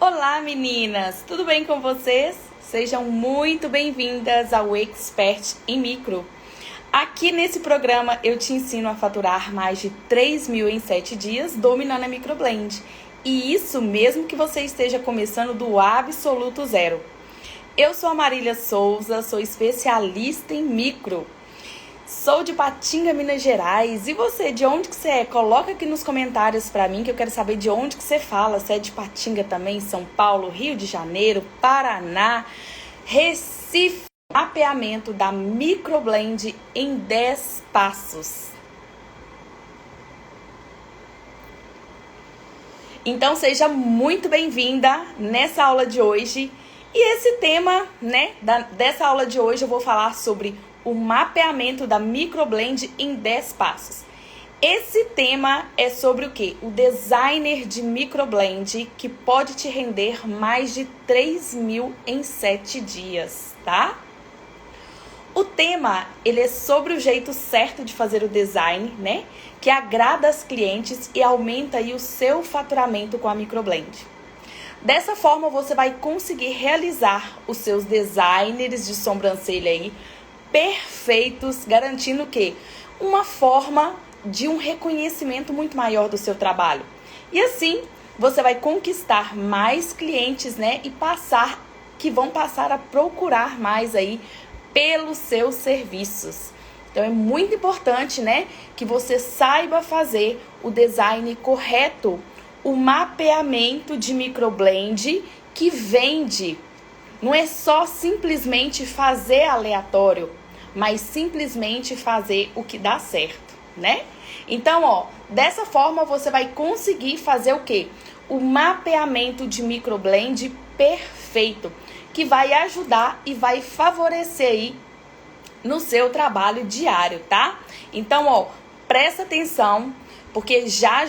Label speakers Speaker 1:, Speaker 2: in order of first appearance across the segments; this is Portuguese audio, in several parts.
Speaker 1: Olá meninas, tudo bem com vocês? Sejam muito bem-vindas ao Expert em Micro. Aqui nesse programa eu te ensino a faturar mais de 3 mil em 7 dias dominando a Microblend. E isso mesmo que você esteja começando do absoluto zero. Eu sou a Marília Souza, sou especialista em micro. Sou de Patinga, Minas Gerais. E você, de onde que você é? Coloca aqui nos comentários pra mim que eu quero saber de onde que você fala. Você é de Patinga também, São Paulo, Rio de Janeiro, Paraná, Recife. Mapeamento da Microblend em 10 passos. Então seja muito bem-vinda nessa aula de hoje. E esse tema, dessa aula de hoje eu vou falar sobre o mapeamento da Microblend em 10 passos. Esse tema é sobre o quê? O designer de Microblend que pode te render mais de 3 mil em 7 dias, tá? O tema, ele é sobre o jeito certo de fazer o design, que agrada as clientes e aumenta aí o seu faturamento com a Microblend. Dessa forma, você vai conseguir realizar os seus designers de sobrancelha aí perfeitos, garantindo o quê? Uma forma de um reconhecimento muito maior do seu trabalho. E assim, você vai conquistar mais clientes, que vão passar a procurar mais aí pelos seus serviços. Então é muito importante, que você saiba fazer o design correto, o mapeamento de Microblend que vende. Não é só simplesmente fazer aleatório, mas simplesmente fazer o que dá certo, Então, dessa forma você vai conseguir fazer o quê? O mapeamento de Microblend perfeito, que vai ajudar e vai favorecer aí no seu trabalho diário, tá? Então, presta atenção, porque já,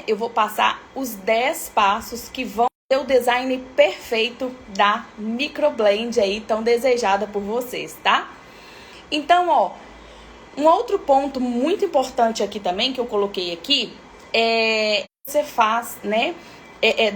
Speaker 1: eu vou passar os 10 passos que vão o design perfeito da Microblend aí, tão desejada por vocês, tá? Então, um outro ponto muito importante aqui também, que eu coloquei aqui, é você faz,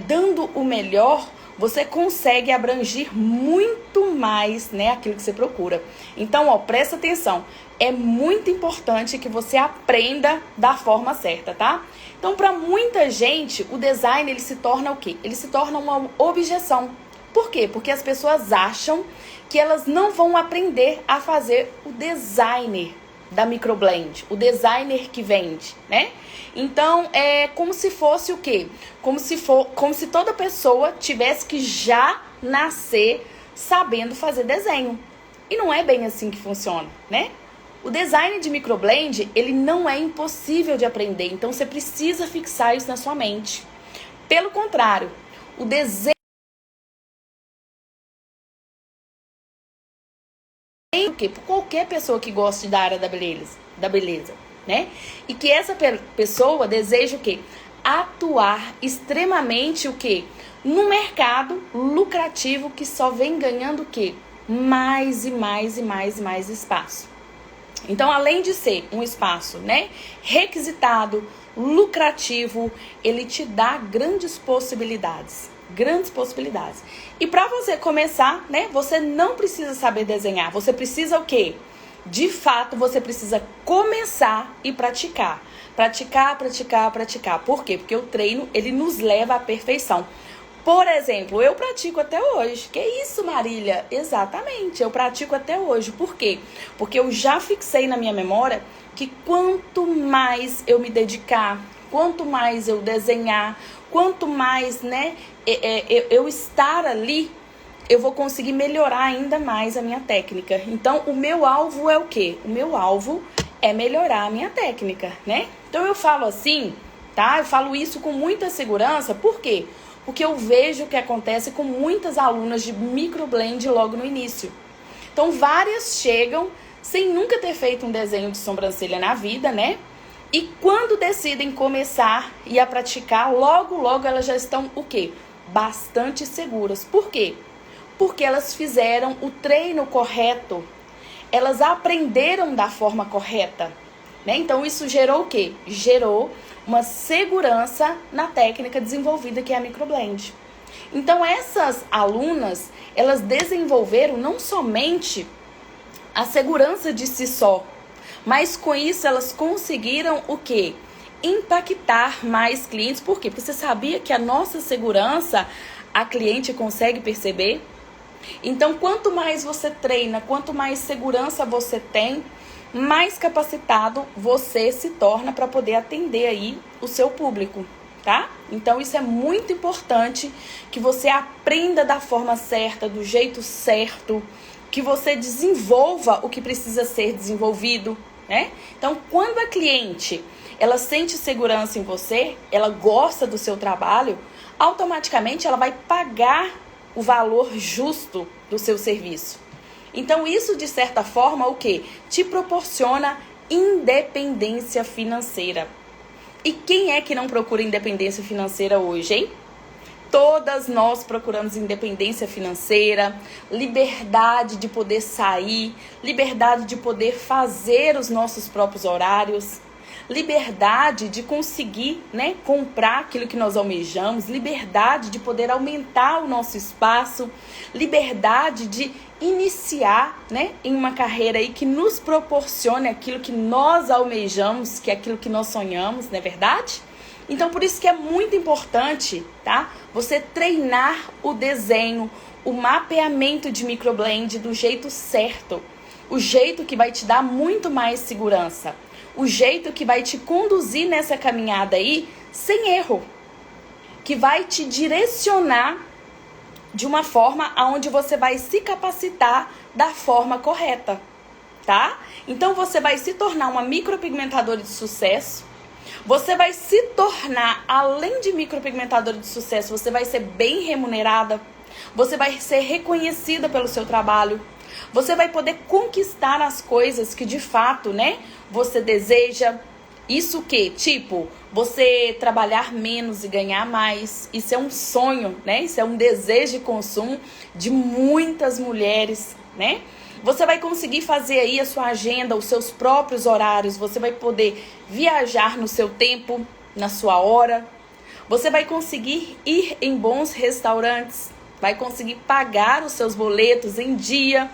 Speaker 1: dando o melhor, você consegue abranger muito mais, aquilo que você procura. Então, presta atenção, é muito importante que você aprenda da forma certa, tá? Então, para muita gente, o design, ele se torna o quê? Ele se torna uma objeção. Por quê? Porque as pessoas acham que elas não vão aprender a fazer o designer da Microblend, o designer que vende, Então, é como se fosse o quê? Como se toda pessoa tivesse que já nascer sabendo fazer desenho. E não é bem assim que funciona, O design de Microblend, ele não é impossível de aprender, então você precisa fixar isso na sua mente. Pelo contrário, o desenho por qualquer pessoa que goste da área da beleza, E que essa pessoa deseja o quê? Atuar extremamente o quê? No mercado lucrativo que só vem ganhando o quê? Mais e mais e mais e mais espaço. Então, além de ser um espaço, requisitado, lucrativo, ele te dá grandes possibilidades. E para você começar, você não precisa saber desenhar. Você precisa o quê? De fato, você precisa começar e praticar. Praticar. Por quê? Porque o treino, ele nos leva à perfeição. Por exemplo, eu pratico até hoje. Que isso, Marília? Exatamente, eu pratico até hoje. Por quê? Porque eu já fixei na minha memória que quanto mais eu me dedicar, quanto mais eu desenhar, quanto mais, eu estar ali, eu vou conseguir melhorar ainda mais a minha técnica. Então, o meu alvo é o quê? O meu alvo é melhorar a minha técnica, Então, eu falo assim, tá? Eu falo isso com muita segurança. Por quê? Porque eu vejo o que acontece com muitas alunas de Microblend logo no início. Então, várias chegam sem nunca ter feito um desenho de sobrancelha na vida, E quando decidem começar e a praticar, logo elas já estão o quê? Bastante seguras. Por quê? Porque elas fizeram o treino correto. Elas aprenderam da forma correta, Então, isso gerou o quê? Gerou uma segurança na técnica desenvolvida que é a Microblend. Então essas alunas, elas desenvolveram não somente a segurança de si só, mas com isso elas conseguiram o quê? Impactar mais clientes. Por quê? Porque você sabia que a nossa segurança a cliente consegue perceber? Então, quanto mais você treina, quanto mais segurança você tem, mais capacitado você se torna para poder atender aí o seu público, tá? Então, isso é muito importante, que você aprenda da forma certa, do jeito certo, que você desenvolva o que precisa ser desenvolvido, né? Então, quando a cliente, ela sente segurança em você, ela gosta do seu trabalho, automaticamente ela vai pagar o valor justo do seu serviço. Então, isso, de certa forma, o quê? Te proporciona independência financeira. E quem é que não procura independência financeira hoje, hein? Todas nós procuramos independência financeira, liberdade de poder sair, liberdade de poder fazer os nossos próprios horários, liberdade de conseguir, né, comprar aquilo que nós almejamos, liberdade de poder aumentar o nosso espaço, liberdade de iniciar, né, em uma carreira aí que nos proporcione aquilo que nós almejamos, que é aquilo que nós sonhamos, não é verdade? Então, por isso que é muito importante, tá? Você treinar o desenho, o mapeamento de microblend do jeito certo, o jeito que vai te dar muito mais segurança, o jeito que vai te conduzir nessa caminhada aí sem erro, que vai te direcionar de uma forma aonde você vai se capacitar da forma correta, tá? Então, você vai se tornar uma micropigmentadora de sucesso. Você vai se tornar, além de micropigmentadora de sucesso, você vai ser bem remunerada, você vai ser reconhecida pelo seu trabalho, você vai poder conquistar as coisas que de fato, né, você deseja. Isso que, tipo, você trabalhar menos e ganhar mais, isso é um sonho, né? Isso é um desejo de consumo de muitas mulheres, né? Você vai conseguir fazer aí a sua agenda, os seus próprios horários. Você vai poder viajar no seu tempo, na sua hora. Você vai conseguir ir em bons restaurantes. Vai conseguir pagar os seus boletos em dia.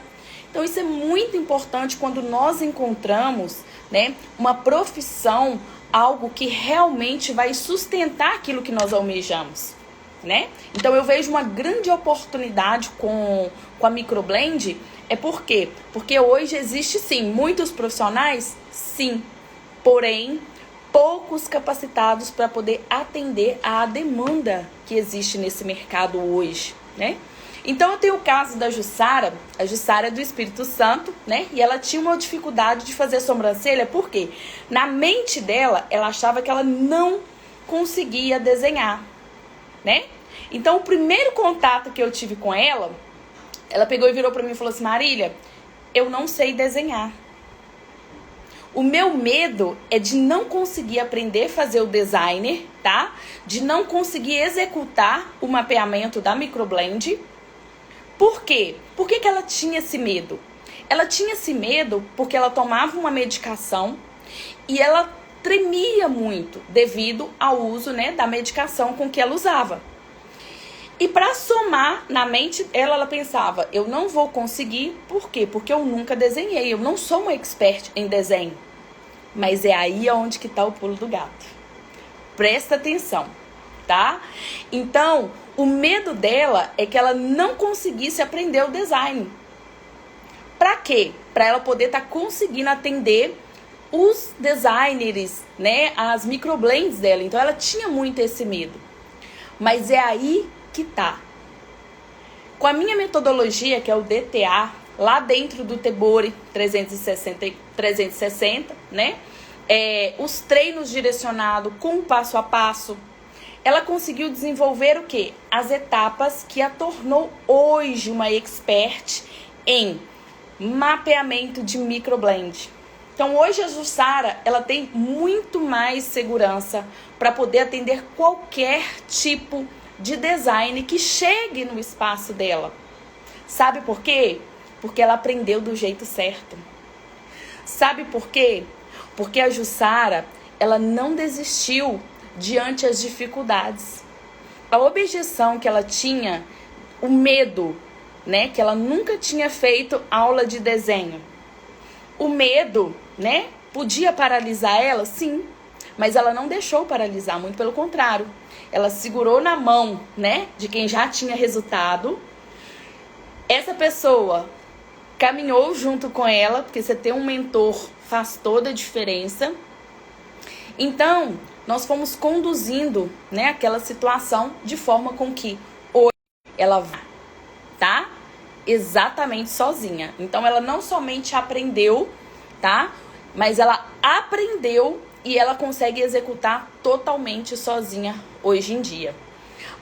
Speaker 1: Então, isso é muito importante quando nós encontramos, né, uma profissão, algo que realmente vai sustentar aquilo que nós almejamos, né? Então, eu vejo uma grande oportunidade com a microblend. É por quê? Porque hoje existe, sim, muitos profissionais, sim, porém, poucos capacitados para poder atender à demanda que existe nesse mercado hoje, né? Então, eu tenho o caso da Jussara. A Jussara é do Espírito Santo, né? E ela tinha uma dificuldade de fazer sobrancelha, por quê? Na mente dela, ela achava que ela não conseguia desenhar, né? Então, o primeiro contato que eu tive com ela, ela pegou e virou pra mim e falou assim: Marília, eu não sei desenhar. O meu medo é de não conseguir aprender a fazer o designer, tá? De não conseguir executar o mapeamento da microblend. Por quê? Por que ela tinha esse medo? Ela tinha esse medo porque ela tomava uma medicação e ela tremia muito devido ao uso, né, da medicação com que ela usava. E para somar na mente dela, ela pensava: eu não vou conseguir. Por quê? Porque eu nunca desenhei, eu não sou uma expert em desenho. Mas é aí onde que está o pulo do gato. Presta atenção, tá? Então, o medo dela é que ela não conseguisse aprender o design. Para quê? Para ela poder estar conseguindo atender os designers, né? As microblends dela. Então, ela tinha muito esse medo. Mas é aí que tá. Com a minha metodologia, que é o DTA, lá dentro do Tebori 360, né? Os treinos direcionados com o passo a passo, ela conseguiu desenvolver o quê? As etapas que a tornou hoje uma expert em mapeamento de microblend. Então, hoje a Jussara, ela tem muito mais segurança para poder atender qualquer tipo de design que chegue no espaço dela. Sabe por quê? Porque ela aprendeu do jeito certo. Sabe por quê? Porque a Jussara, ela não desistiu diante as dificuldades. a objeção que ela tinha, o medo, né? Que ela nunca tinha feito aula de desenho. O medo, né? Podia paralisar ela? Sim. Mas ela não deixou paralisar, muito pelo contrário. Ela segurou na mão, né? De quem já tinha resultado. Essa pessoa caminhou junto com ela, porque você ter um mentor faz toda a diferença. Então, nós fomos conduzindo, né, aquela situação de forma com que hoje ela tá exatamente sozinha. Então, ela não somente aprendeu, tá? Mas ela aprendeu e ela consegue executar totalmente sozinha hoje em dia.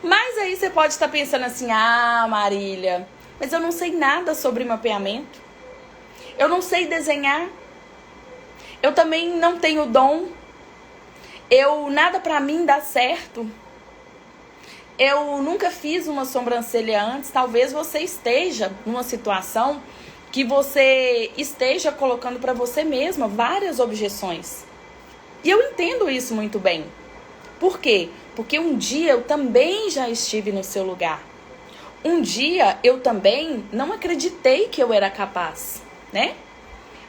Speaker 1: Mas aí você pode estar pensando assim, ah, Marília, mas eu não sei nada sobre mapeamento. Eu não sei desenhar. Eu também não tenho dom. Nada pra mim dá certo. Eu nunca fiz uma sobrancelha antes. Talvez você esteja numa situação que você esteja colocando pra você mesma várias objeções. E eu entendo isso muito bem. Por quê? Porque um dia eu também já estive no seu lugar. Um dia eu também não acreditei que eu era capaz, né?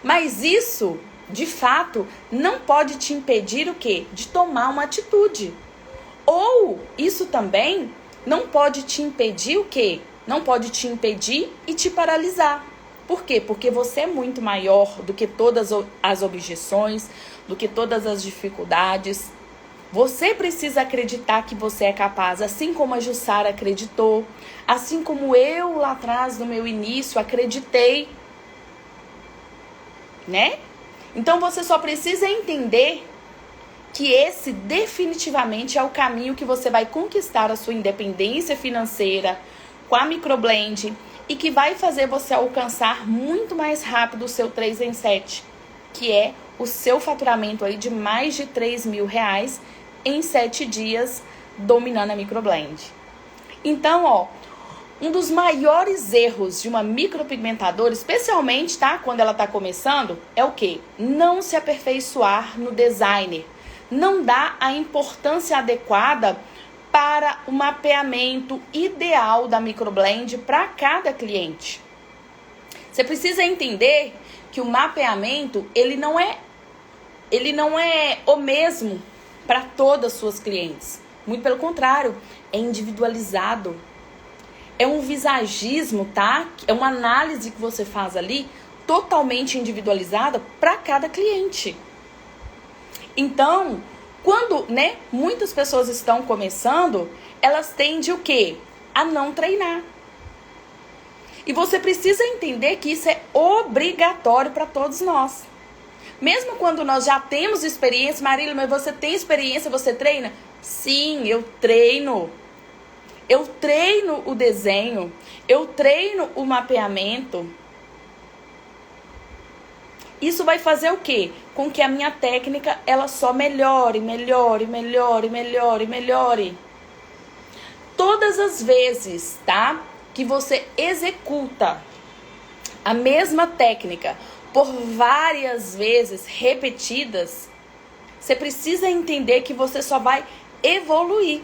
Speaker 1: Mas isso, de fato, não pode te impedir o quê? De tomar uma atitude. Ou isso também não pode te impedir o quê? Não pode te impedir e te paralisar. Por quê? Porque você é muito maior do que todas as objeções, do que todas as dificuldades. Você precisa acreditar que você é capaz, assim como a Jussara acreditou, assim como eu lá atrás, no meu início, acreditei, né? Então você só precisa entender que esse definitivamente é o caminho que você vai conquistar a sua independência financeira com a Microblend e que vai fazer você alcançar muito mais rápido o seu 3 em 7, que é o seu faturamento aí de mais de R$3.000 em 7 dias dominando a Microblend. Então, ó, um dos maiores erros de uma micropigmentadora, especialmente, tá, quando ela tá começando, é o quê? Não se aperfeiçoar no designer. Não dá a importância adequada para o mapeamento ideal da Microblend para cada cliente. Você precisa entender que o mapeamento, ele não é o mesmo para todas as suas clientes. Muito pelo contrário, é individualizado. É um visagismo, tá? É uma análise que você faz ali totalmente individualizada para cada cliente. Então, quando, né, muitas pessoas estão começando, elas tendem o quê? A não treinar. E você precisa entender que isso é obrigatório para todos nós. Mesmo quando nós já temos experiência, Marília, mas você tem experiência, você treina? Sim, eu treino. Eu treino o desenho, eu treino o mapeamento. Isso vai fazer o quê? Com que a minha técnica, ela só melhore, melhore, melhore, melhore, melhore. Todas as vezes, tá? Que você executa a mesma técnica por várias vezes repetidas, você precisa entender que você só vai evoluir.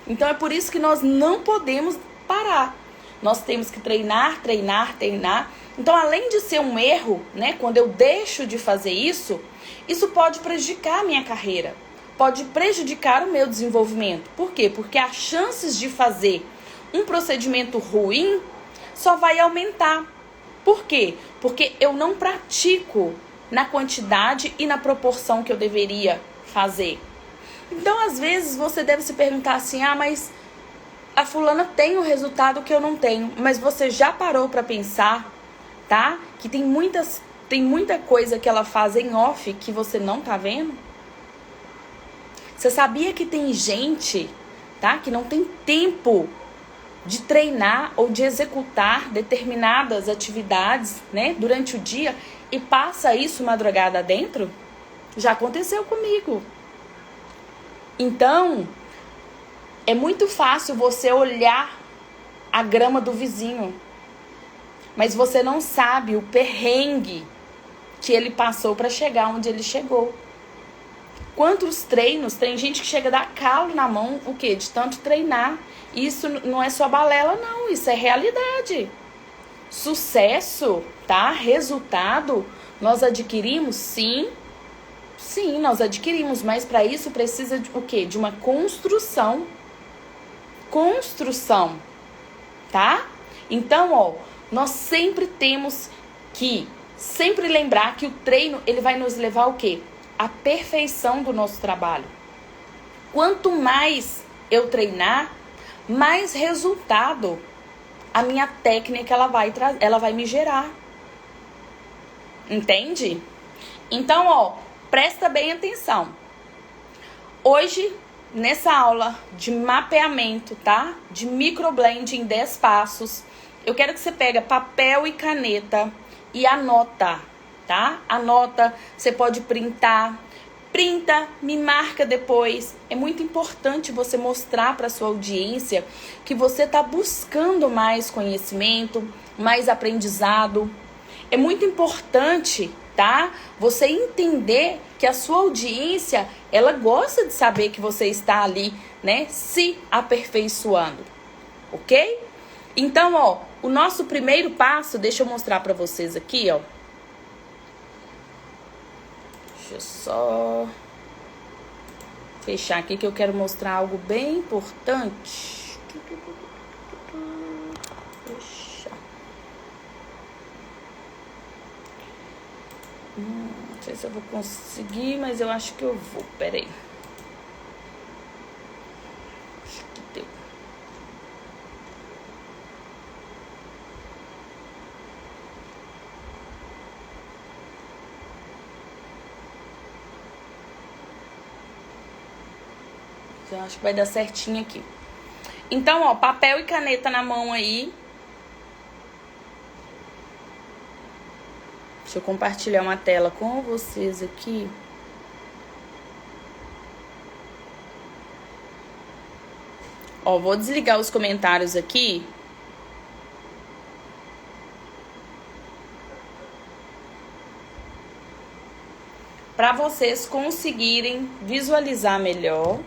Speaker 1: Então é por isso que nós não podemos parar. Nós temos que treinar, treinar, treinar. Então, além de ser um erro, né, quando eu deixo de fazer isso, isso pode prejudicar a minha carreira, pode prejudicar o meu desenvolvimento. Por quê? Porque as chances de fazer um procedimento ruim só vai aumentar. Por quê? Porque eu não pratico na quantidade e na proporção que eu deveria fazer. Então, às vezes, você deve se perguntar assim, mas a fulana tem o resultado que eu não tenho. Mas você já parou para pensar, tá? Que tem muita coisa que ela faz em off que você não tá vendo? Você sabia que tem gente, tá? Que não tem tempo de treinar ou de executar determinadas atividades, né? Durante o dia e passa isso madrugada dentro? Já aconteceu comigo. Então, é muito fácil você olhar a grama do vizinho, mas você não sabe o perrengue que ele passou para chegar onde ele chegou. Quantos treinos, tem gente que chega a dar calo na mão, o quê? De tanto treinar. Isso não é só balela, não. Isso é realidade. Sucesso, tá? Resultado, nós adquirimos, sim. Sim, nós adquirimos, mas para isso precisa de o quê? De uma construção. Construção, tá? Então, ó, nós sempre temos que sempre lembrar que o treino, ele vai nos levar ao quê? À perfeição do nosso trabalho. Quanto mais eu treinar, mais resultado a minha técnica ela vai me gerar. Entende? Então, ó, presta bem atenção. Hoje, nessa aula de mapeamento, tá? De microblending em 10 passos, eu quero que você pegue papel e caneta e anota, tá? Anota, você pode printar. Printa, me marca depois. É muito importante você mostrar para sua audiência que você está buscando mais conhecimento, mais aprendizado. É muito importante, tá? Você entender que a sua audiência, ela gosta de saber que você está ali, né? Se aperfeiçoando, ok? Então, ó, o nosso primeiro passo, deixa eu mostrar para vocês aqui, ó. Deixa eu só fechar aqui que eu quero mostrar algo bem importante. Fechar. Não sei se eu vou conseguir, mas eu acho que eu vou. Peraí. Acho que deu. Eu acho que vai dar certinho aqui. Então, ó, papel e caneta na mão aí. Deixa eu compartilhar uma tela com vocês aqui. Ó, vou desligar os comentários aqui. Para vocês conseguirem visualizar melhor.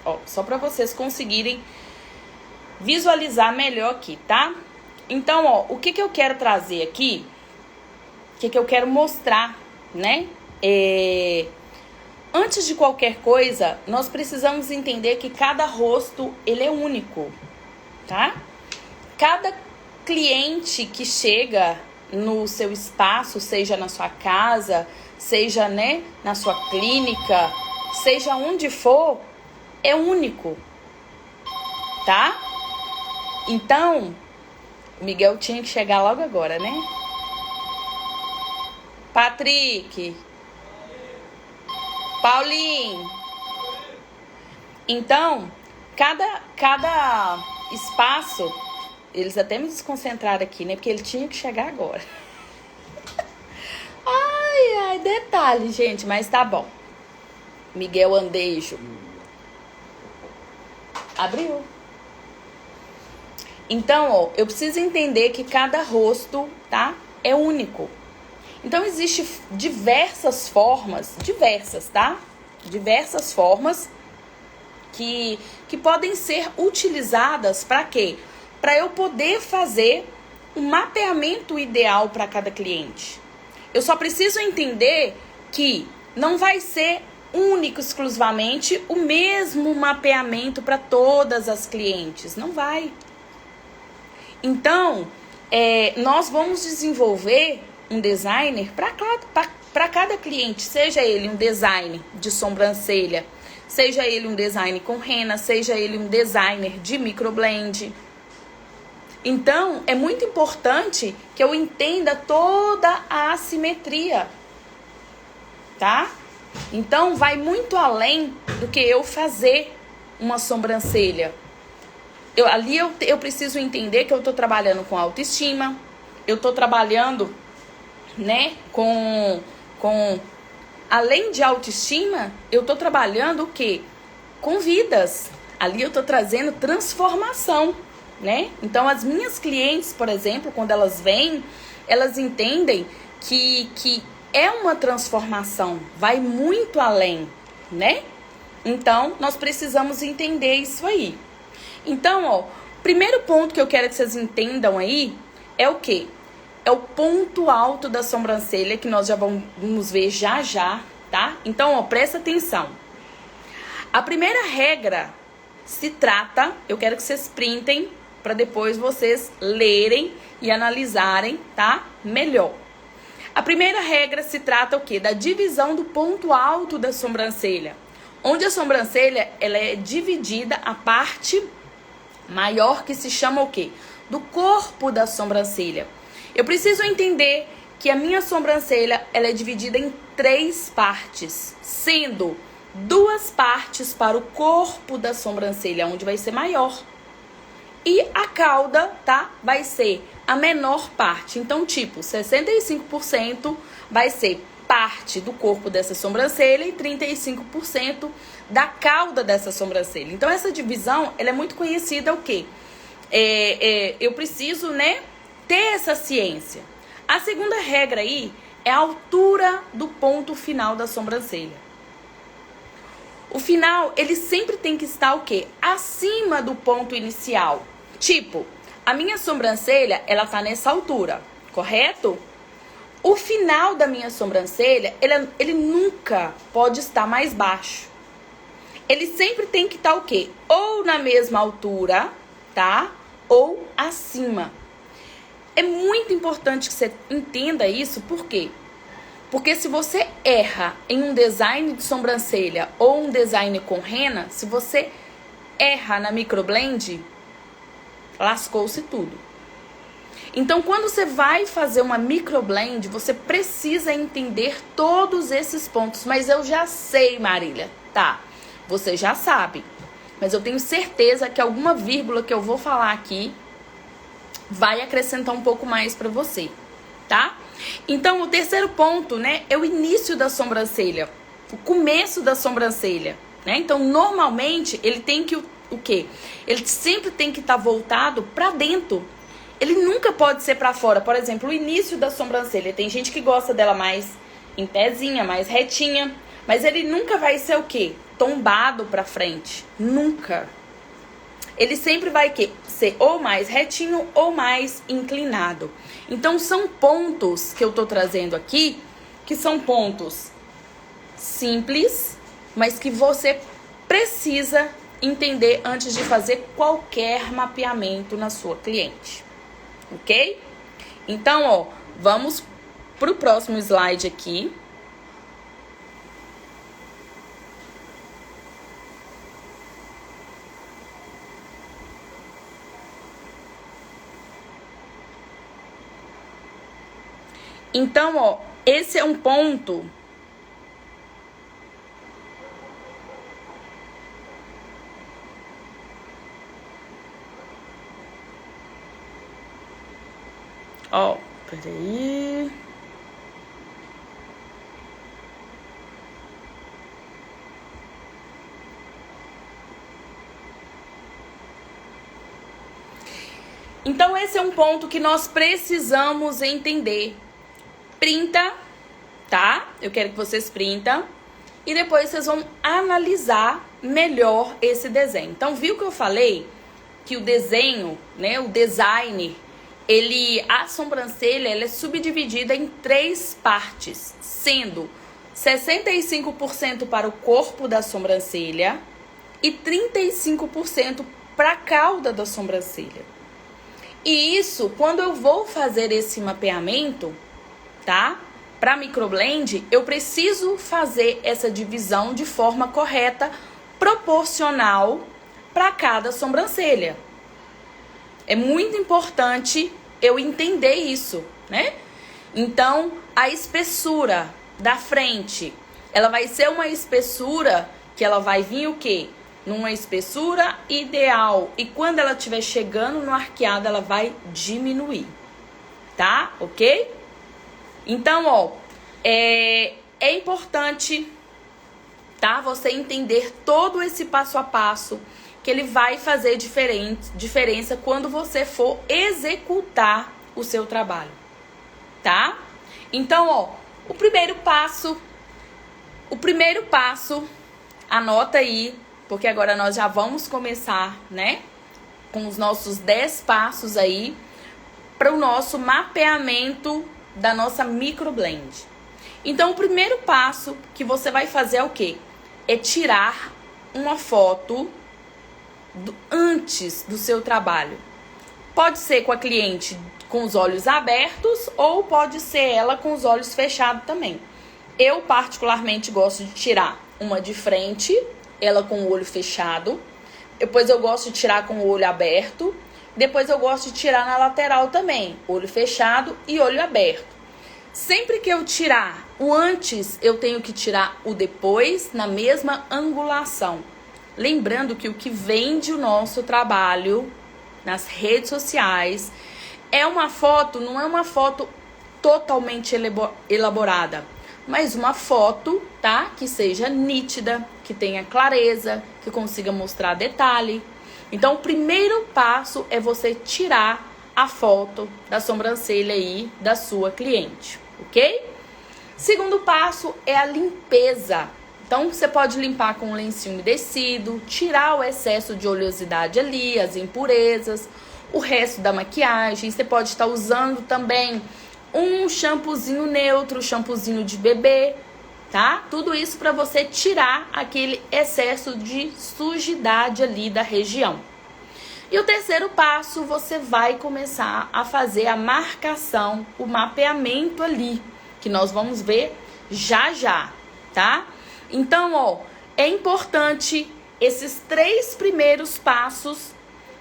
Speaker 1: Ó, só para vocês conseguirem visualizar melhor aqui, tá? Então, ó, o que eu quero trazer aqui, o que eu quero mostrar, né? Antes de qualquer coisa, nós precisamos entender que cada rosto, ele é único, tá? Cada cliente que chega no seu espaço, seja na sua casa, seja, né, na sua clínica, seja onde for, é único, tá? Então, o Miguel tinha que chegar logo agora, né? Patrick, Paulinho. Então, cada espaço, eles até me desconcentraram aqui, né? Porque ele tinha que chegar agora. Ai, detalhe, gente, mas tá bom. Miguel Andejo. Abriu. Então, ó, eu preciso entender que cada rosto, tá? É único. Então, existe diversas formas, tá? Diversas formas que podem ser utilizadas para quê? Para eu poder fazer um mapeamento ideal para cada cliente. Eu só preciso entender que não vai ser único, exclusivamente, o mesmo mapeamento para todas as clientes. Não vai. Então, nós vamos desenvolver um designer para cada cliente. Seja ele um design de sobrancelha, seja ele um design com rena, seja ele um designer de microblend. Então, é muito importante que eu entenda toda a assimetria, tá? Então, vai muito além do que eu fazer uma sobrancelha. Eu preciso entender que eu tô trabalhando com autoestima, eu tô trabalhando, né, com além de autoestima, eu tô trabalhando o quê? Com vidas. Ali eu tô trazendo transformação, né? Então, as minhas clientes, por exemplo, quando elas vêm, elas entendem que é uma transformação, vai muito além, né? Então, nós precisamos entender isso aí. Então, ó, primeiro ponto que eu quero que vocês entendam aí é o quê? É o ponto alto da sobrancelha, que nós já vamos ver já, tá? Então, ó, presta atenção. A primeira regra se trata, eu quero que vocês printem para depois vocês lerem e analisarem, tá? Melhor. A primeira regra se trata o quê? Da divisão do ponto alto da sobrancelha. Onde a sobrancelha, ela é dividida, a parte maior que se chama o quê? Do corpo da sobrancelha. Eu preciso entender que a minha sobrancelha, ela é dividida em 3 partes, sendo 2 partes para o corpo da sobrancelha, onde vai ser maior. E a cauda, tá? Vai ser a menor parte. Então, tipo, 65% vai ser parte do corpo dessa sobrancelha e 35% da cauda dessa sobrancelha. Então, essa divisão, ela é muito conhecida o quê? Eu preciso, né, ter essa ciência. A segunda regra aí é a altura do ponto final da sobrancelha. O final, ele sempre tem que estar o quê? Acima do ponto inicial. Tipo, a minha sobrancelha, ela tá nessa altura, correto? O final da minha sobrancelha, ele nunca pode estar mais baixo. Ele sempre tem que estar o quê? Ou na mesma altura, tá? Ou acima. É muito importante que você entenda isso, por quê? Porque se você erra em um design de sobrancelha ou um design com rena, se você erra na microblend, lascou-se tudo. Então, quando você vai fazer uma microblend, você precisa entender todos esses pontos. Mas eu já sei, Marília. Tá, você já sabe. Mas eu tenho certeza que alguma vírgula que eu vou falar aqui vai acrescentar um pouco mais para você, tá? Então, o terceiro ponto, né, é o início da sobrancelha. O começo da sobrancelha, né? Então, normalmente, ele tem que o quê? Ele sempre tem que estar voltado para dentro. Ele nunca pode ser para fora. Por exemplo, o início da sobrancelha. Tem gente que gosta dela mais em pezinha, mais retinha. Mas ele nunca vai ser o quê? Tombado para frente. Nunca. Ele sempre vai ser ou mais retinho ou mais inclinado. Então, são pontos que eu tô trazendo aqui, que são pontos simples, mas que você precisa entender antes de fazer qualquer mapeamento na sua cliente. Ok? Então, ó, vamos pro próximo slide aqui. Então, ó, esse é um ponto ó, peraí. Então, esse é um ponto que nós precisamos entender. Printa, tá? Eu quero que vocês printam. E depois vocês vão analisar melhor esse desenho. Então, viu que eu falei que o desenho, né, o design, a sobrancelha, ela é subdividida em 3 partes, sendo 65% para o corpo da sobrancelha e 35% para a cauda da sobrancelha. E isso, quando eu vou fazer esse mapeamento, tá? Para microblend, eu preciso fazer essa divisão de forma correta, proporcional para cada sobrancelha. É muito importante eu entender isso, né? Então, a espessura da frente, ela vai ser uma espessura que ela vai vir o quê? Numa espessura ideal. E quando ela estiver chegando no arqueado, ela vai diminuir. Tá? Ok? Então, ó, é importante, tá? Você entender todo esse passo a passo, que ele vai fazer diferença quando você for executar o seu trabalho, tá? Então, ó, O primeiro passo, anota aí, porque agora nós já vamos começar, né, com os nossos 10 passos aí para o nosso mapeamento da nossa microblend. Então, o primeiro passo que você vai fazer é o quê? É tirar uma foto antes do seu trabalho. Pode ser com a cliente com os olhos abertos ou pode ser ela com os olhos fechados também. Eu particularmente gosto de tirar uma de frente, ela com o olho fechado. Depois eu gosto de tirar com o olho aberto. Depois eu gosto de tirar na lateral também, olho fechado e olho aberto. Sempre que eu tirar o antes, eu tenho que tirar o depois na mesma angulação. Lembrando que o que vende o nosso trabalho nas redes sociais é uma foto, não é uma foto totalmente elaborada, mas uma foto, tá? Que seja nítida, que tenha clareza, que consiga mostrar detalhe. Então, o primeiro passo é você tirar a foto da sobrancelha aí da sua cliente, ok? Segundo passo é a limpeza. Então, você pode limpar com um lencinho umedecido, tirar o excesso de oleosidade ali, as impurezas, o resto da maquiagem. Você pode estar usando também um shampoozinho neutro, shampoozinho de bebê, tá? Tudo isso para você tirar aquele excesso de sujidade ali da região. E o terceiro passo, você vai começar a fazer a marcação, o mapeamento ali, que nós vamos ver já, tá? Então, ó, é importante esses 3 primeiros passos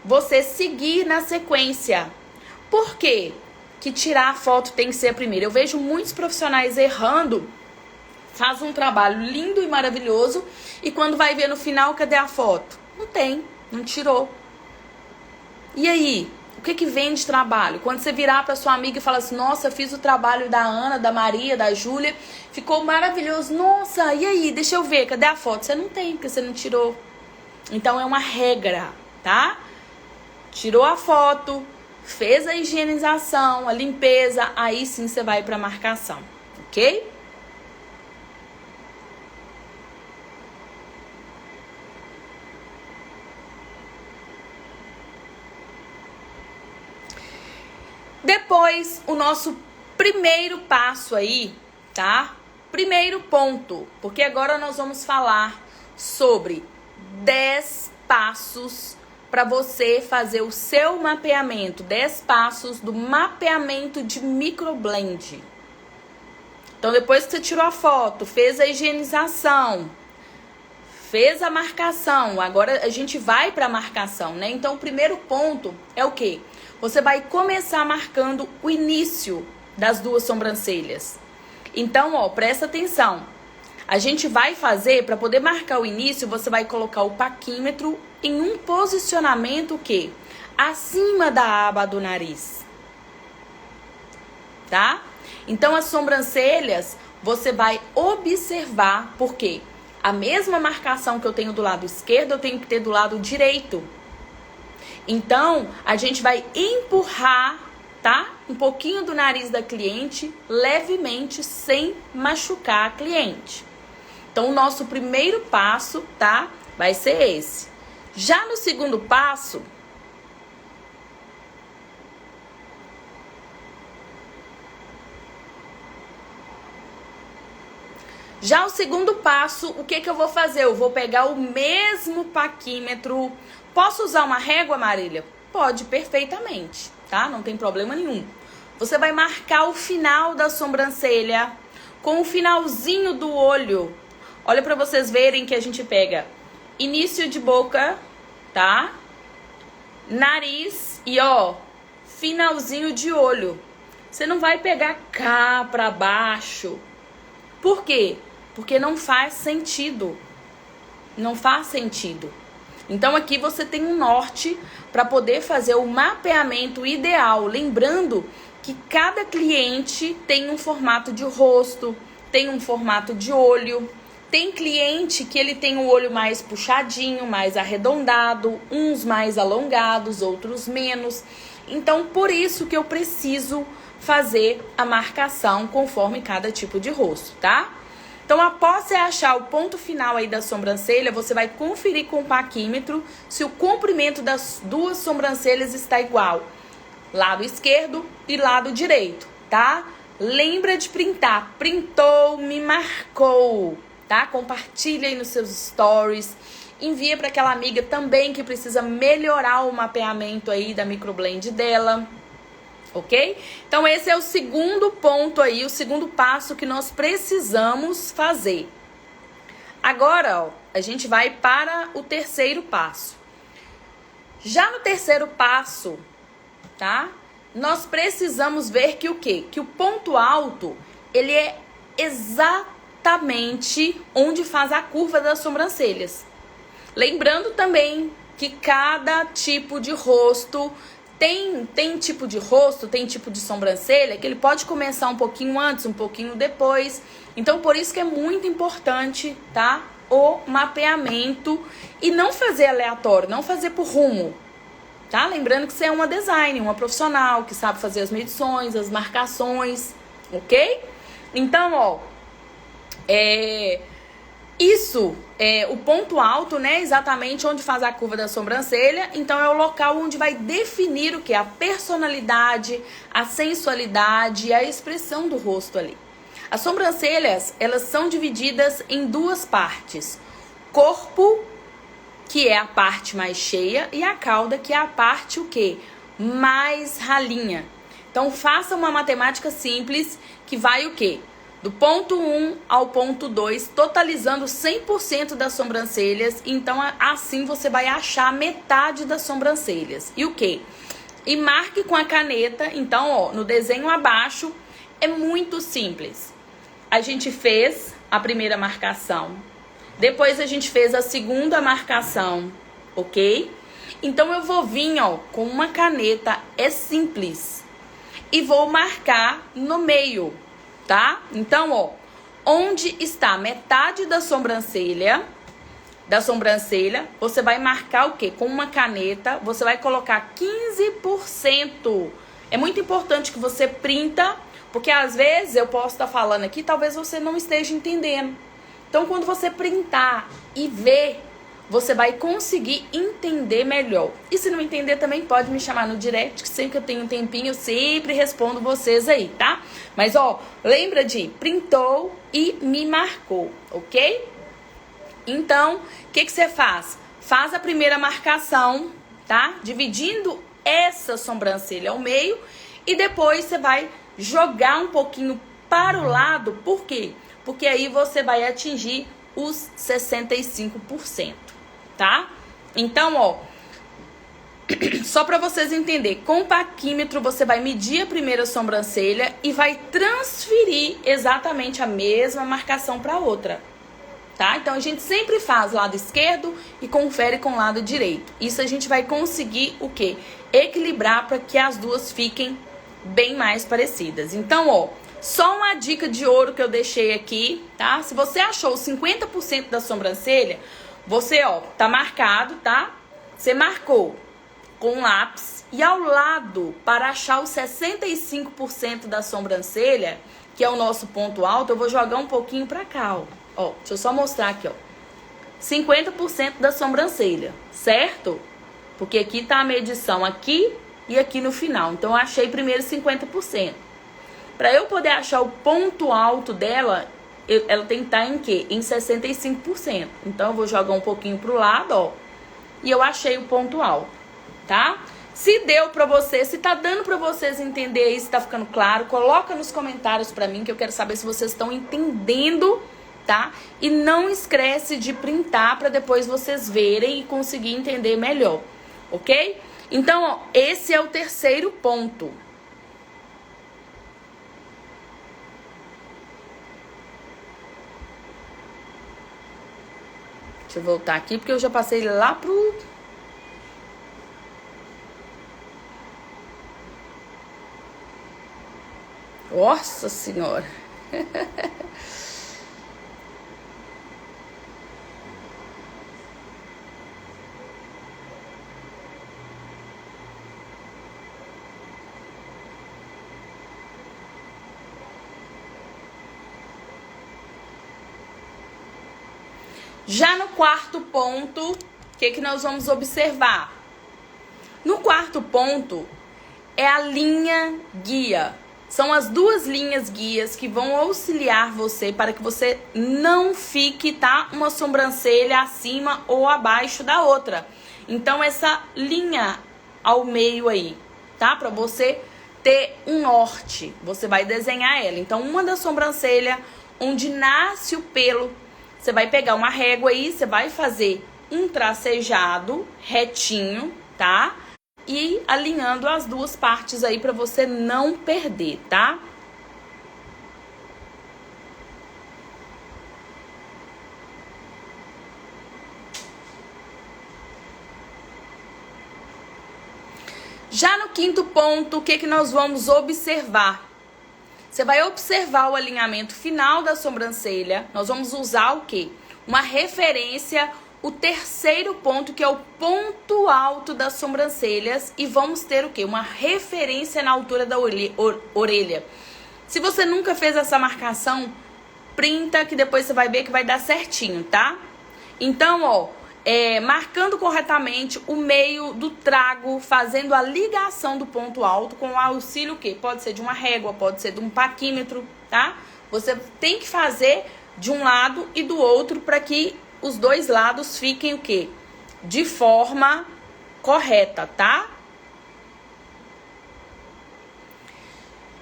Speaker 1: você seguir na sequência. Por quê que tirar a foto tem que ser a primeira? Eu vejo muitos profissionais errando, faz um trabalho lindo e maravilhoso e quando vai ver no final, cadê a foto? Não tem, não tirou. E aí, o que vem de trabalho? Quando você virar para sua amiga e falar assim, nossa, fiz o trabalho da Ana, da Maria, da Júlia, ficou maravilhoso. Nossa, e aí, deixa eu ver, cadê a foto? Você não tem, porque você não tirou. Então é uma regra, tá? Tirou a foto, fez a higienização, a limpeza, aí sim você vai para marcação, ok? Depois, o nosso primeiro passo aí, tá? Primeiro ponto, porque agora nós vamos falar sobre 10 passos para você fazer o seu mapeamento. 10 passos do mapeamento de microblend. Então, depois que você tirou a foto, fez a higienização, fez a marcação, agora a gente vai para a marcação, né? Então, o primeiro ponto é o quê? Você vai começar marcando o início das 2 sobrancelhas. Então, ó, presta atenção. A gente vai fazer, para poder marcar o início, você vai colocar o paquímetro em um posicionamento o quê? Acima da aba do nariz. Tá? Então, as sobrancelhas, você vai observar, por quê? A mesma marcação que eu tenho do lado esquerdo, eu tenho que ter do lado direito. Então, a gente vai empurrar, tá? Um pouquinho do nariz da cliente, levemente, sem machucar a cliente. Então, o nosso primeiro passo, tá? Vai ser esse. Já no segundo passo, o que eu vou fazer? Eu vou pegar o mesmo paquímetro. Posso usar uma régua, Marília? Pode, perfeitamente, tá? Não tem problema nenhum. Você vai marcar o final da sobrancelha com o finalzinho do olho. Olha pra vocês verem que a gente pega início de boca, tá? Nariz e, ó, finalzinho de olho. Você não vai pegar cá pra baixo. Por quê? Porque não faz sentido. Não faz sentido. Então, aqui você tem um norte para poder fazer o mapeamento ideal. Lembrando que cada cliente tem um formato de rosto, tem um formato de olho. Tem cliente que ele tem o olho mais puxadinho, mais arredondado, uns mais alongados, outros menos. Então, por isso que eu preciso fazer a marcação conforme cada tipo de rosto, tá? Então, após você achar o ponto final aí da sobrancelha, você vai conferir com o paquímetro se o comprimento das duas sobrancelhas está igual. Lado esquerdo e lado direito, tá? Lembra de printar. Printou, me marcou, tá? Compartilha aí nos seus stories. Envia para aquela amiga também que precisa melhorar o mapeamento aí da microblend dela. Ok? Então, esse é o segundo ponto aí, o segundo passo que nós precisamos fazer. Agora, ó, a gente vai para o terceiro passo. Já no terceiro passo, tá? Nós precisamos ver que o quê? Que o ponto alto, ele é exatamente onde faz a curva das sobrancelhas. Lembrando também que cada tipo de rosto tem tipo de rosto, tem tipo de sobrancelha que ele pode começar um pouquinho antes, um pouquinho depois. Então, por isso que é muito importante, tá? O mapeamento e não fazer aleatório, não fazer por rumo, tá? Lembrando que você é uma designer, uma profissional que sabe fazer as medições, as marcações, ok? Então, ó, isso é o ponto alto, né? Exatamente onde faz a curva da sobrancelha. Então, é o local onde vai definir o que? A personalidade, a sensualidade e a expressão do rosto ali. As sobrancelhas, elas são divididas em duas partes. Corpo, que é a parte mais cheia, e a cauda, que é a parte o quê? Mais ralinha. Então, faça uma matemática simples que vai o quê? Do ponto 1 ao ponto 2, totalizando 100% das sobrancelhas. Então, assim você vai achar metade das sobrancelhas. E o quê? E marque com a caneta. Então, ó, no desenho abaixo, é muito simples. A gente fez a primeira marcação. Depois, a gente fez a segunda marcação, ok? Então, eu vou vir, ó, com uma caneta, é simples. E vou marcar no meio. Tá? Então, ó, onde está metade da sobrancelha, você vai marcar o quê? Com uma caneta, você vai colocar 15%. É muito importante que você printa, porque às vezes eu posso estar falando aqui, talvez você não esteja entendendo. Então, quando você printar e ver, você vai conseguir entender melhor. E se não entender também, pode me chamar no direct, que sempre que eu tenho um tempinho, eu sempre respondo vocês aí, tá? Mas, ó, lembra de printou e me marcou, ok? Então, o que você faz? Faz a primeira marcação, tá? Dividindo essa sobrancelha ao meio e depois você vai jogar um pouquinho para o lado. Por quê? Porque aí você vai atingir os 65%. Tá? Então, ó, só para vocês entenderem, com o paquímetro você vai medir a primeira sobrancelha e vai transferir exatamente a mesma marcação para outra, tá? Então, a gente sempre faz lado esquerdo e confere com o lado direito. Isso a gente vai conseguir o quê? Equilibrar para que as duas fiquem bem mais parecidas. Então, ó, só uma dica de ouro que eu deixei aqui, tá? Se você achou 50% da sobrancelha, você, ó, tá marcado, tá? Você marcou com um lápis e ao lado, para achar os 65% da sobrancelha, que é o nosso ponto alto, eu vou jogar um pouquinho pra cá, ó. Ó, deixa eu só mostrar aqui, ó. 50% da sobrancelha, certo? Porque aqui tá a medição aqui e aqui no final. Então, eu achei primeiro 50%. Para eu poder achar o ponto alto dela, ela tem que estar em quê? Em 65%. Então, eu vou jogar um pouquinho pro lado, ó. E eu achei o ponto alto, tá? Se deu pra vocês, se tá dando pra vocês entender isso, tá ficando claro, coloca nos comentários pra mim, que eu quero saber se vocês estão entendendo, tá? E não esquece de printar pra depois vocês verem e conseguir entender melhor, ok? Então, ó, esse é o terceiro ponto. Deixa eu voltar aqui, porque eu já passei lá pro... Nossa Senhora! Já no quarto ponto, o que nós vamos observar? No quarto ponto é a linha guia. São as duas linhas guias que vão auxiliar você para que você não fique, tá, uma sobrancelha acima ou abaixo da outra. Então, essa linha ao meio aí, tá? Para você ter um norte, você vai desenhar ela. Então, uma da sobrancelha, onde nasce o pelo, você vai pegar uma régua aí, você vai fazer um tracejado retinho, tá? E alinhando as duas partes aí para você não perder, tá? Já no quinto ponto, o que nós vamos observar? Você vai observar o alinhamento final da sobrancelha. Nós vamos usar o quê? Uma referência, o terceiro ponto, que é o ponto alto das sobrancelhas. E vamos ter o quê? Uma referência na altura da orelha. Se você nunca fez essa marcação, printa que depois você vai ver que vai dar certinho, tá? Então, ó, marcando corretamente o meio do trago, fazendo a ligação do ponto alto com o auxílio que pode ser de uma régua, pode ser de um paquímetro, tá? Você tem que fazer de um lado e do outro para que os dois lados fiquem o quê? De forma correta, tá?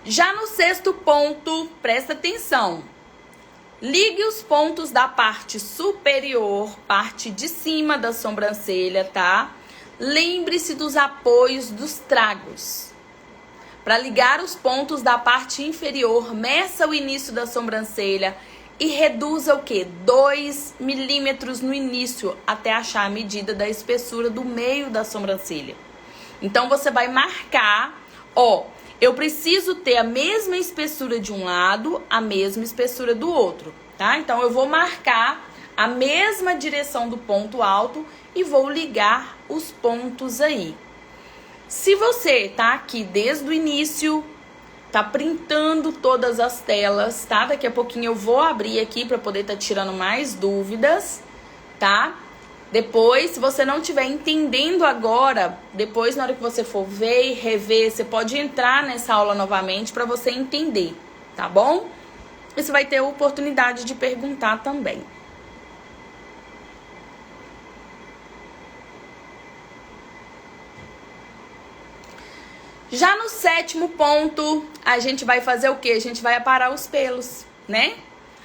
Speaker 1: Já no sexto ponto, presta atenção. Ligue os pontos da parte superior, parte de cima da sobrancelha, tá? Lembre-se dos apoios dos tragos. Para ligar os pontos da parte inferior, meça o início da sobrancelha e reduza o quê? 2 milímetros no início, até achar a medida da espessura do meio da sobrancelha. Então, você vai marcar, ó, eu preciso ter a mesma espessura de um lado, a mesma espessura do outro, tá? Então, eu vou marcar a mesma direção do ponto alto e vou ligar os pontos aí. Se você tá aqui desde o início, tá printando todas as telas, tá? Daqui a pouquinho eu vou abrir aqui para poder tá tirando mais dúvidas, tá? Depois, se você não estiver entendendo agora, depois na hora que você for ver e rever, você pode entrar nessa aula novamente para você entender, tá bom? E você vai ter a oportunidade de perguntar também. Já no sétimo ponto, a gente vai fazer o quê? A gente vai aparar os pelos, né?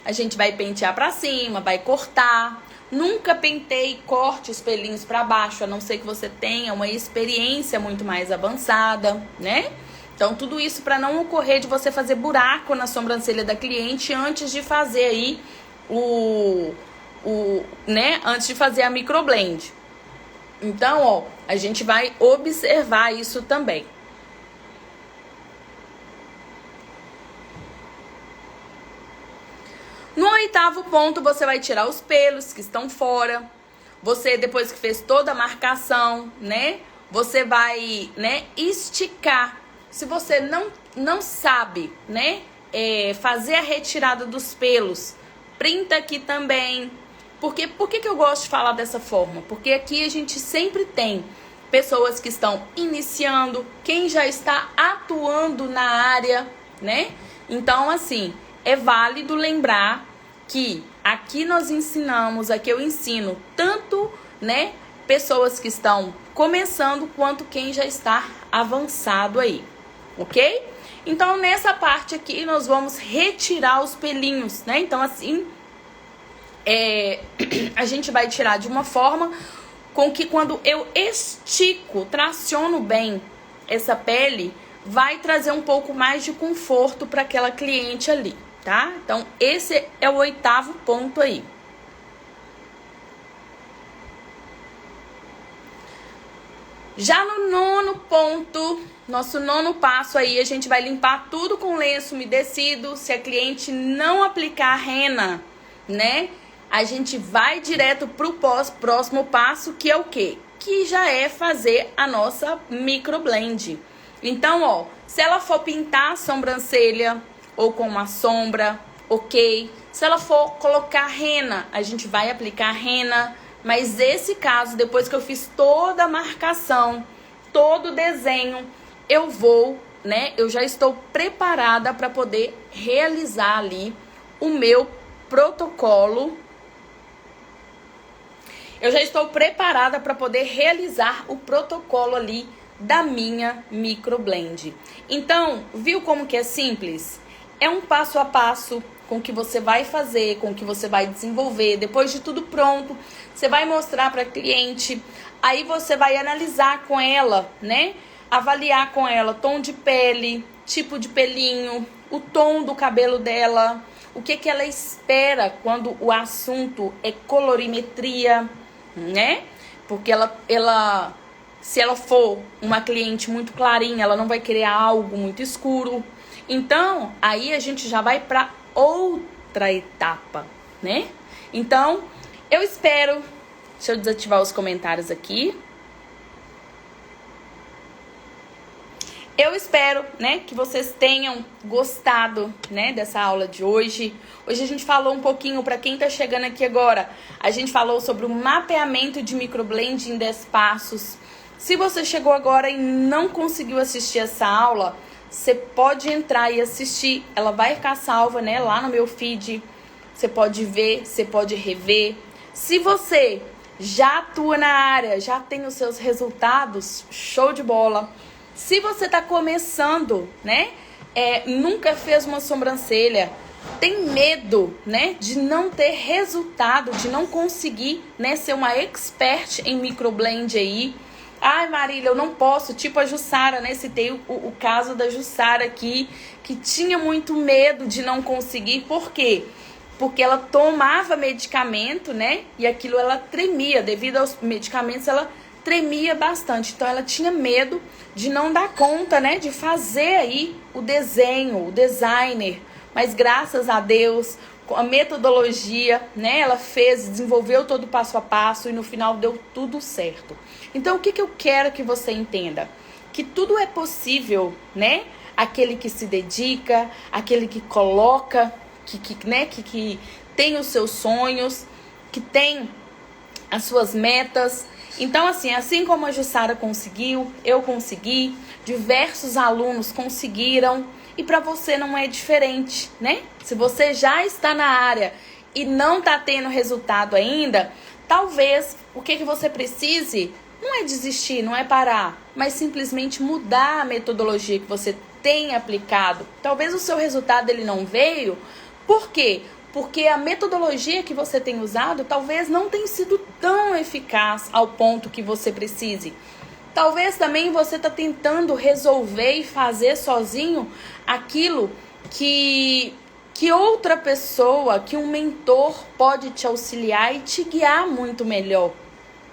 Speaker 1: A gente vai pentear pra cima, vai cortar. Nunca penteie e corte os pelinhos pra baixo, a não ser que você tenha uma experiência muito mais avançada, né? Então, tudo isso para não ocorrer de você fazer buraco na sobrancelha da cliente antes de fazer aí antes de fazer a microblend. Então, ó, a gente vai observar isso também. No oitavo ponto, você vai tirar os pelos que estão fora. Você, depois que fez toda a marcação, né? Você vai, esticar. Se você não sabe, fazer a retirada dos pelos, printa aqui também. Por que eu gosto de falar dessa forma? Porque aqui a gente sempre tem pessoas que estão iniciando, quem já está atuando na área, né? Então, assim, é válido lembrar que aqui nós ensinamos, aqui eu ensino tanto, pessoas que estão começando quanto quem já está avançado aí, ok? Então, nessa parte aqui, nós vamos retirar os pelinhos, né? Então, assim, a gente vai tirar de uma forma com que quando eu estico, traciono bem essa pele, vai trazer um pouco mais de conforto para aquela cliente ali, tá? Então, esse é o oitavo ponto aí. Já no nono ponto, nosso nono passo aí, a gente vai limpar tudo com lenço umedecido. Se a cliente não aplicar rena, a gente vai direto pro próximo passo, que é o quê? Que já é fazer a nossa microblend. Então, ó, se ela for pintar a sobrancelha ou com uma sombra, ok. Se ela for colocar rena, a gente vai aplicar rena. Mas esse caso, depois que eu fiz toda a marcação, todo o desenho, eu vou, né? Eu já estou preparada para poder realizar ali o meu protocolo. Eu já estou preparada para poder realizar o protocolo ali da minha microblend. Então, viu como que é simples? É um passo a passo com o que você vai fazer, com o que você vai desenvolver. Depois de tudo pronto, você vai mostrar para a cliente. Aí você vai analisar com ela, né? Avaliar com ela tom de pele, tipo de pelinho, o tom do cabelo dela, o que ela espera quando o assunto é colorimetria, né? Porque se ela for uma cliente muito clarinha, ela não vai querer algo muito escuro. Então, aí a gente já vai para outra etapa, né? Então, eu espero... Deixa eu desativar os comentários aqui. Eu espero, né, que vocês tenham gostado, né, dessa aula de hoje. Hoje a gente falou um pouquinho, para quem tá chegando aqui agora, a gente falou sobre o mapeamento de microblend em 10 passos. Se você chegou agora e não conseguiu assistir essa aula, você pode entrar e assistir. Ela vai ficar salva, né, lá no meu feed. Você pode ver, você pode rever. Se você já atua na área, já tem os seus resultados, show de bola. Se você tá começando, né, nunca fez uma sobrancelha, tem medo, né, de não ter resultado, de não conseguir, né, ser uma expert em microblend aí. Ai, Marília, eu não posso, tipo a Jussara, né, citei o caso da Jussara aqui, que tinha muito medo de não conseguir. Por quê? Porque ela tomava medicamento, né, e aquilo ela tremia, devido aos medicamentos ela tremia bastante. Então ela tinha medo de não dar conta, né, de fazer aí o desenho, o designer. Mas graças a Deus, com a metodologia, né, ela fez, desenvolveu todo o passo a passo e no final deu tudo certo. Então o que eu quero que você entenda? Que tudo é possível, né? Aquele que se dedica, aquele que coloca, que tem os seus sonhos, que tem as suas metas. Então, assim como a Jussara conseguiu, eu consegui, diversos alunos conseguiram, e para você não é diferente, né? Se você já está na área e não está tendo resultado ainda, talvez o que você precise não é desistir, não é parar, mas simplesmente mudar a metodologia que você tem aplicado. Talvez o seu resultado ele não veio. Por quê? Porque a metodologia que você tem usado talvez não tenha sido tão eficaz ao ponto que você precise. Talvez também você está tentando resolver e fazer sozinho aquilo que outra pessoa, que um mentor pode te auxiliar e te guiar muito melhor,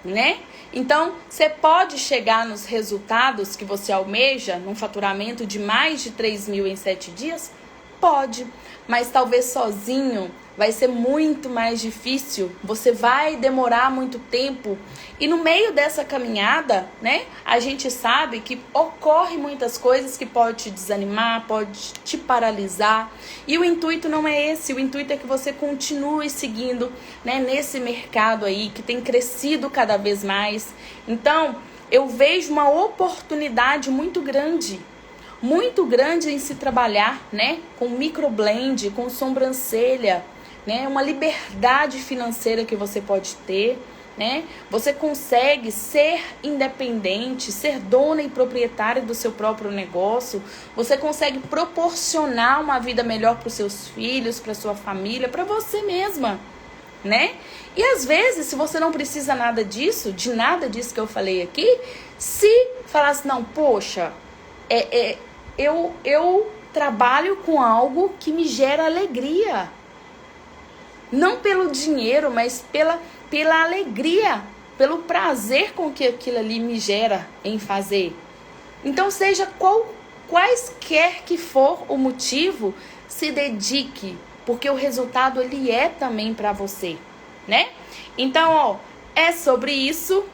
Speaker 1: né? Então, você pode chegar nos resultados que você almeja, num faturamento de mais de 3 mil em 7 dias? Pode, mas talvez sozinho vai ser muito mais difícil, você vai demorar muito tempo. E no meio dessa caminhada, né, a gente sabe que ocorre muitas coisas que pode te desanimar, pode te paralisar. E o intuito não é esse, o intuito é que você continue seguindo, né, nesse mercado aí que tem crescido cada vez mais. Então, eu vejo uma oportunidade muito grande em se trabalhar, né, com microblend, com sobrancelha, né, uma liberdade financeira que você pode ter, né? Você consegue ser independente, ser dona e proprietária do seu próprio negócio. Você consegue proporcionar uma vida melhor para os seus filhos, para sua família, para você mesma, né? E às vezes, se você não precisa nada disso, de nada disso que eu falei aqui, se falasse, não, poxa, eu trabalho com algo que me gera alegria. Não pelo dinheiro, mas pela alegria, pelo prazer com que aquilo ali me gera em fazer. Então, seja quaisquer que for o motivo, se dedique, porque o resultado ele é também para você, né? Então, ó, é sobre isso.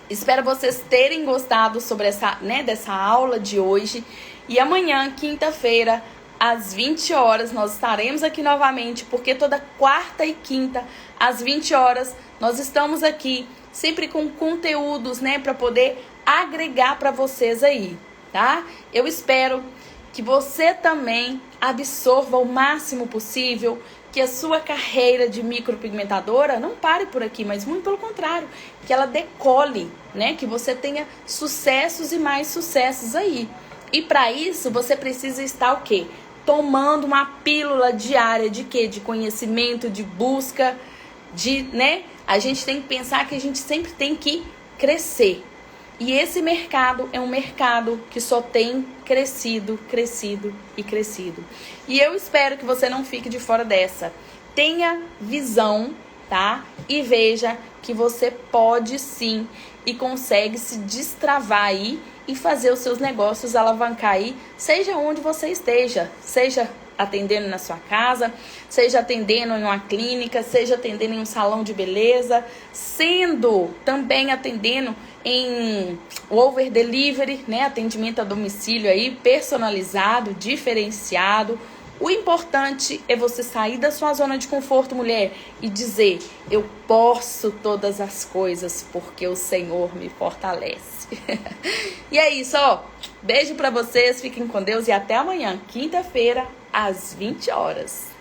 Speaker 1: Espero vocês terem gostado sobre dessa aula de hoje. E amanhã, quinta-feira, às 20 horas. Nós estaremos aqui novamente, porque toda quarta e quinta, às 20 horas, nós estamos aqui, sempre com conteúdos, né, para poder agregar para vocês aí, tá? Eu espero que você também absorva o máximo possível, que a sua carreira de micropigmentadora não pare por aqui, mas muito pelo contrário, que ela decole, né? Que você tenha sucessos e mais sucessos aí. E para isso, você precisa estar o quê? Tomando uma pílula diária de quê? De conhecimento, de busca, né? A gente tem que pensar que a gente sempre tem que crescer. E esse mercado é um mercado que só tem crescido, crescido e crescido. E eu espero que você não fique de fora dessa. Tenha visão, tá? E veja que você pode sim e consegue se destravar aí e fazer os seus negócios alavancar aí, seja onde você esteja, seja atendendo na sua casa, seja atendendo em uma clínica, seja atendendo em um salão de beleza, sendo também atendendo em over delivery, né, atendimento a domicílio aí, personalizado, diferenciado. O importante é você sair da sua zona de conforto, mulher, e dizer: eu posso todas as coisas porque o Senhor me fortalece. E é isso, ó. Beijo pra vocês, fiquem com Deus e até amanhã, quinta-feira, às 20 horas.